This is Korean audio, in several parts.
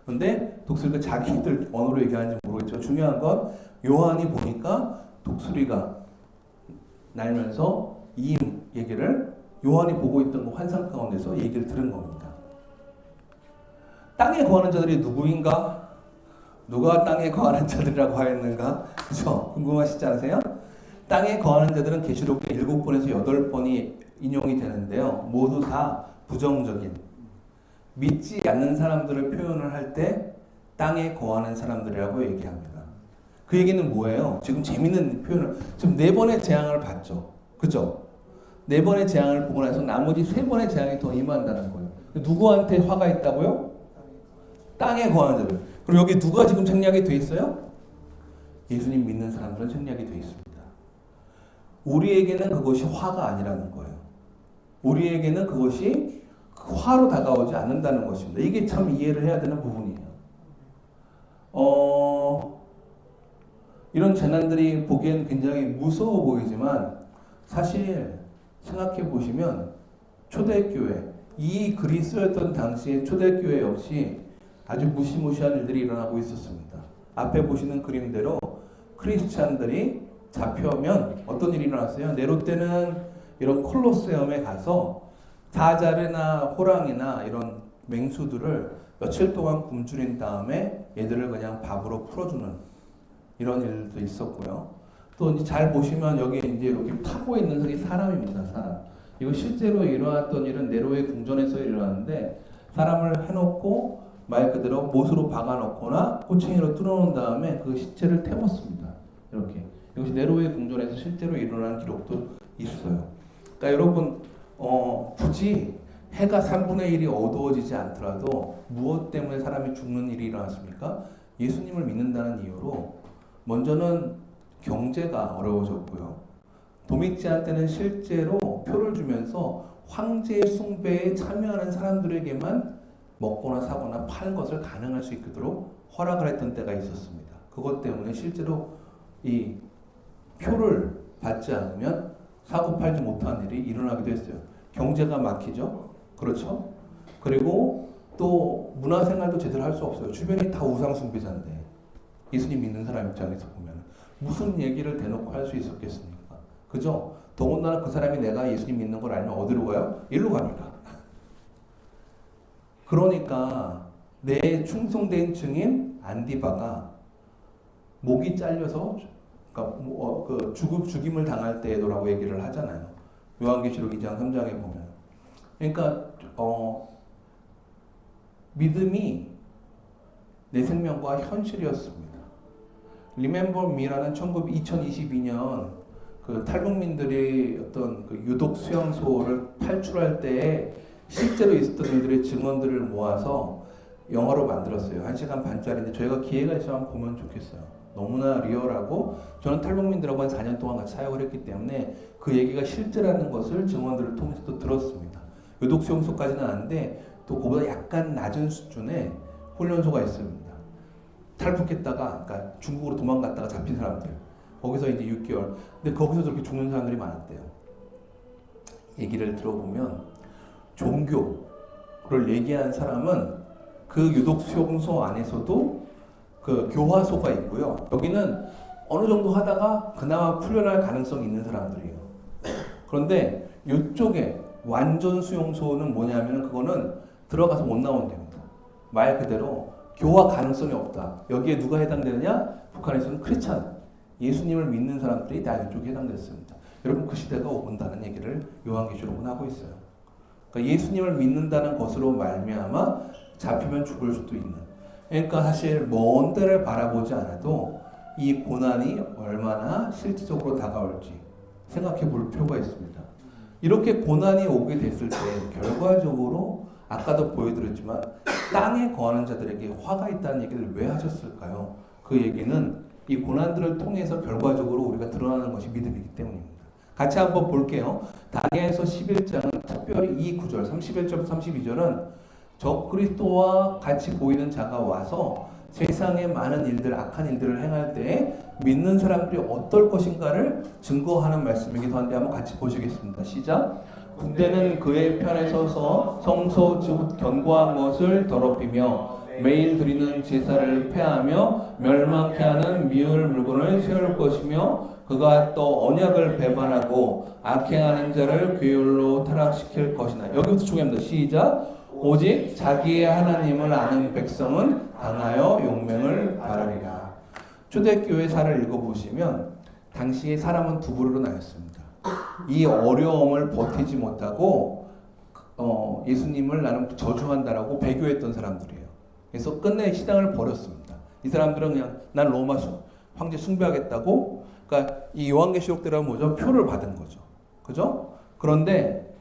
근데 독수리가 자기들 언어로 얘기하는지 모르겠죠. 중요한 건 요한이 보니까 독수리가 날면서 이 얘기를 요한이 보고 있던 그 환상 가운데서 얘기를 들은 겁니다. 땅에 거하는 자들이 누구인가? 누가 땅에 거하는 자들이라고 하였는가? 그죠? 궁금하시지 않으세요? 땅에 거하는 자들은 계시록에 7번에서 8번이 인용이 되는데요. 모두 다 부정적인, 믿지 않는 사람들을 표현을 할 때 땅에 거하는 사람들이라고 얘기합니다. 그 얘기는 뭐예요? 지금 재밌는 표현을, 지금 4번의 재앙을 봤죠. 그죠? 4번의 재앙을 보고 나서 나머지 3번의 재앙이 더 임한다는 거예요. 누구한테 화가 있다고요? 땅에 거하는 자들. 그리고 여기 누가 지금 생략이 돼 있어요? 예수님 믿는 사람들은 생략이 돼 있습니다. 우리에게는 그것이 화가 아니라는 거예요. 우리에게는 그것이 화로 다가오지 않는다는 것입니다. 이게 참 이해를 해야 되는 부분이에요. 이런 재난들이 보기엔 굉장히 무서워 보이지만 사실 생각해 보시면 초대교회, 이 글이 쓰였던 당시의 초대교회 역시 아주 무시무시한 일들이 일어나고 있었습니다. 앞에 보시는 그림대로 크리스찬들이 잡혀오면 어떤 일이 일어났어요? 네로 때는 이런 콜로세움에 가서 사자나 호랑이나 이런 맹수들을 며칠 동안 굶주린 다음에 얘들을 그냥 밥으로 풀어주는 이런 일도 있었고요. 또 이제 잘 보시면 여기 이제 이렇게 타고 있는 게 사람입니다. 사람. 이거 실제로 일어났던 일은 네로의 궁전에서 일어났는데 사람을 해놓고 말 그대로 못으로 박아놓거나 꼬챙이로 뚫어놓은 다음에 그 시체를 태웠습니다. 이렇게. 이것이 네로의 궁전에서 실제로 일어난 기록도 있어요. 그러니까 여러분 굳이 해가 3분의 1이 어두워지지 않더라도 무엇 때문에 사람이 죽는 일이 일어났습니까? 예수님을 믿는다는 이유로 먼저는 경제가 어려워졌고요. 도미치안 때는 실제로 표를 주면서 황제 숭배에 참여하는 사람들에게만 먹거나 사거나 파는 것을 가능할 수 있도록 허락을 했던 때가 있었습니다. 그것 때문에 실제로 이 표를 받지 않으면 사고 팔지 못한 일이 일어나기도 했어요. 경제가 막히죠. 그렇죠. 그리고 또 문화생활도 제대로 할 수 없어요. 주변이 다 우상숭배자인데 예수님 믿는 사람 입장에서 보면 무슨 얘기를 대놓고 할 수 있었겠습니까? 그죠? 더군다나 그 사람이 내가 예수님 믿는 걸 알면 어디로 가요? 일로 갑니다. 그러니까 내 충성된 증인 안디바가 목이 잘려서 그러니까 죽임을 당할 때도라고 얘기를 하잖아요. 요한계시록 2장 3장에 보면. 그러니까 믿음이 내 생명과 현실이었습니다. Remember Me라는 2022년 그 탈북민들이 어떤 그 유독 수용소를 탈출할 때에 실제로 있었던 일들의 증언들을 모아서 영화로 만들었어요. 1시간 반짜리인데 저희가 기회가 있으면 보면 좋겠어요. 너무나 리얼하고 저는 탈북민들하고 한 4년 동안 같이 사역을 했기 때문에 그 얘기가 실제라는 것을 증언들을 통해서 또 들었습니다. 유독 수용소까지는 아닌데 또 그보다 약간 낮은 수준의 훈련소가 있습니다. 탈북했다가 그러니까 중국으로 도망갔다가 잡힌 사람들 거기서 이제 6개월 근데 거기서 저렇게 죽는 사람들이 많았대요. 얘기를 들어보면 종교를 얘기한 사람은 그 유독 수용소 안에서도 그 교화소가 있고요. 여기는 어느 정도 하다가 그나마 풀려날 가능성이 있는 사람들이에요. 그런데 이쪽에 완전 수용소는 뭐냐면 그거는 들어가서 못 나온답니다. 말 그대로 교화 가능성이 없다. 여기에 누가 해당되느냐? 북한에서는 크리스찬, 예수님을 믿는 사람들이 다 이쪽에 해당됐습니다. 여러분 그 시대가 온다는 얘기를 요한계시록은 하고 있어요. 그러니까 예수님을 믿는다는 것으로 말미암아 잡히면 죽을 수도 있는. 그러니까 사실 먼 데를 바라보지 않아도 이 고난이 얼마나 실질적으로 다가올지 생각해 볼 필요가 있습니다. 이렇게 고난이 오게 됐을 때 결과적으로 아까도 보여드렸지만 땅에 거하는 자들에게 화가 있다는 얘기를 왜 하셨을까요? 그 얘기는 이 고난들을 통해서 결과적으로 우리가 드러나는 것이 믿음이기 때문입니다. 같이 한번 볼게요. 다니엘서 11장은 특별히 이 구절 31절 32절은 적그리스도와 같이 보이는 자가 와서 세상의 많은 일들, 악한 일들을 행할 때 믿는 사람들이 어떨 것인가를 증거하는 말씀이기도 한데 한번 같이 보시겠습니다. 시작. 그때는 그의 편에 서서 성소 즉 견고한 것을 더럽히며 매일 드리는 제사를 폐하며 멸망케 하는 미울 물건을 세울 것이며 그가 또 언약을 배반하고 악행하는 자를 괴율로 타락시킬 것이나. 여기부터 중요합니다. 시작. 오직 자기의 하나님을 아는 백성은 강하여 용맹을 바라리라. 초대교회사를 읽어보시면 당시에 사람은 두 부류로 나뉘었습니다. 이 어려움을 버티지 못하고 예수님을 나는 저주한다라고 배교했던 사람들이에요. 그래서 끝내 신앙을 버렸습니다. 이 사람들은 그냥 난 로마 황제 숭배하겠다고, 그러니까 이 요한계시록대로 뭐죠? 표를 받은 거죠. 그죠? 그런데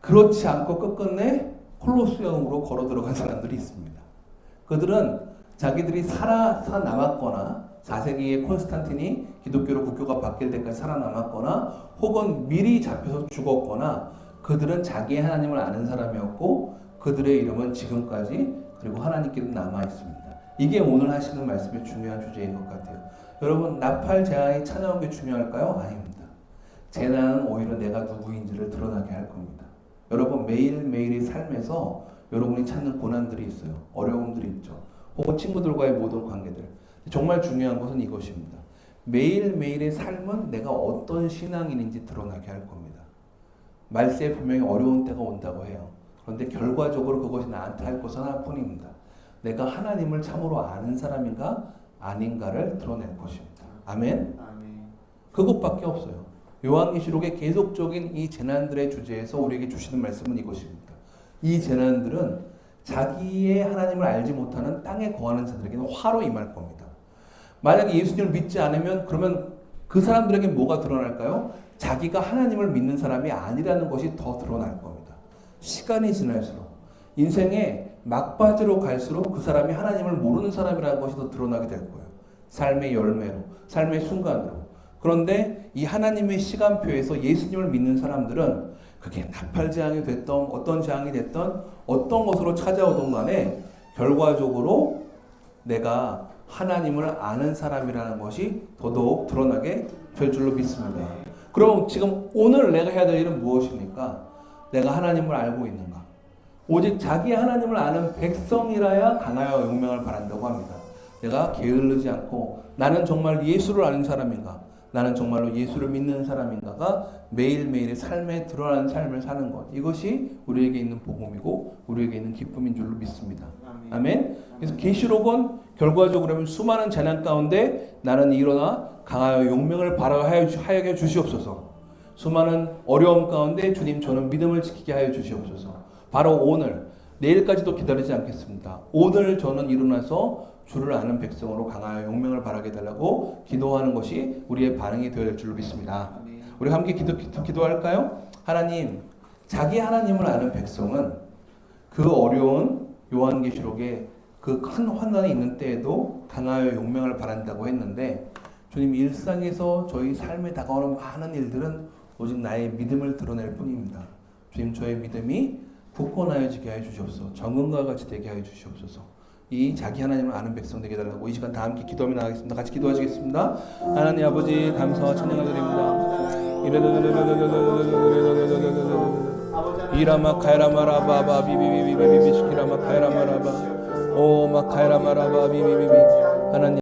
그렇지 않고 끝끝내 콜로세움으로 걸어 들어간 사람들이 있습니다. 그들은 자기들이 살아남았거나 4세기에 콘스탄틴이 기독교로 국교가 바뀔 때까지 살아남았거나 혹은 미리 잡혀서 죽었거나 그들은 자기의 하나님을 아는 사람이었고 그들의 이름은 지금까지 그리고 하나님께도 남아 있습니다. 이게 오늘 하시는 말씀의 중요한 주제인 것 같아요. 여러분, 나팔 재앙이 찾아온 게 중요할까요? 아닙니다. 재난은 오히려 내가 누구인지를 드러나게 할 겁니다. 여러분, 매일매일의 삶에서 여러분이 찾는 고난들이 있어요. 어려움들이 있죠. 혹은 친구들과의 모든 관계들. 정말 중요한 것은 이것입니다. 매일매일의 삶은 내가 어떤 신앙인인지 드러나게 할 겁니다. 말세에 분명히 어려운 때가 온다고 해요. 그런데 결과적으로 그것이 나한테 할 것은 하나뿐입니다. 내가 하나님을 참으로 아는 사람인가 아닌가를 드러낼 것입니다. 아멘? 그것밖에 없어요. 요한계시록의 계속적인 이 재난들의 주제에서 우리에게 주시는 말씀은 이것입니다. 이 재난들은 자기의 하나님을 알지 못하는 땅에 거하는 자들에게는 화로 임할 겁니다. 만약에 예수님을 믿지 않으면 그러면 그 사람들에게 뭐가 드러날까요? 자기가 하나님을 믿는 사람이 아니라는 것이 더 드러날 겁니다. 시간이 지날수록 인생의 막바지로 갈수록 그 사람이 하나님을 모르는 사람이라는 것이 더 드러나게 될 거예요. 삶의 열매로, 삶의 순간으로. 그런데 이 하나님의 시간표에서 예수님을 믿는 사람들은 그게 나팔재앙이 됐던 어떤 재앙이 됐던 어떤 것으로 찾아오던 간에 결과적으로 내가 하나님을 아는 사람이라는 것이 더더욱 드러나게 될 줄로 믿습니다. 그럼 지금 오늘 내가 해야 될 일은 무엇입니까? 내가 하나님을 알고 있는가? 오직 자기 하나님을 아는 백성이라야 강하여 용맹을 바란다고 합니다. 내가 게을르지 않고 나는 정말 예수를 아는 사람인가? 나는 정말로 예수를 믿는 사람인가가 매일매일의 삶에 드러나는 삶을 사는 것. 이것이 우리에게 있는 복음이고 우리에게 있는 기쁨인 줄로 믿습니다. 아멘. 그래서 계시록은 결과적으로 수많은 재난 가운데 나는 일어나 강하여 용맹을 발하여 주시옵소서. 수많은 어려움 가운데 주님 저는 믿음을 지키게 하여 주시옵소서. 바로 오늘 내일까지도 기다리지 않겠습니다. 오늘 저는 일어나서 주를 아는 백성으로 강하여 용맹을 바라게 달라고 기도하는 것이 우리의 반응이 되어야 될 줄로 믿습니다. 우리 함께 기도할까요? 하나님, 자기 하나님을 아는 백성은 그 어려운 요한계시록에 그 큰 환난이 있는 때에도 강하여 용맹을 바란다고 했는데 주님 일상에서 저희 삶에 다가오는 많은 일들은 오직 나의 믿음을 드러낼 뿐입니다. 주님 저의 믿음이 굳건하여지게 하여 주시옵소서. 정금과 같이 되게 하여 주시옵소서. 이 자기 하나님을 아는 백성 되게 해달라고 이 시간 다 함께 기도하며 나가겠습니다. 같이 기도하시겠습니다. 하나님 아버지 감사와 찬양을 드립니다. 이라마 카이라마라바바 비비비비비비시키라마 카이라마라바 오 마 카이라마라바 비비비비 하나님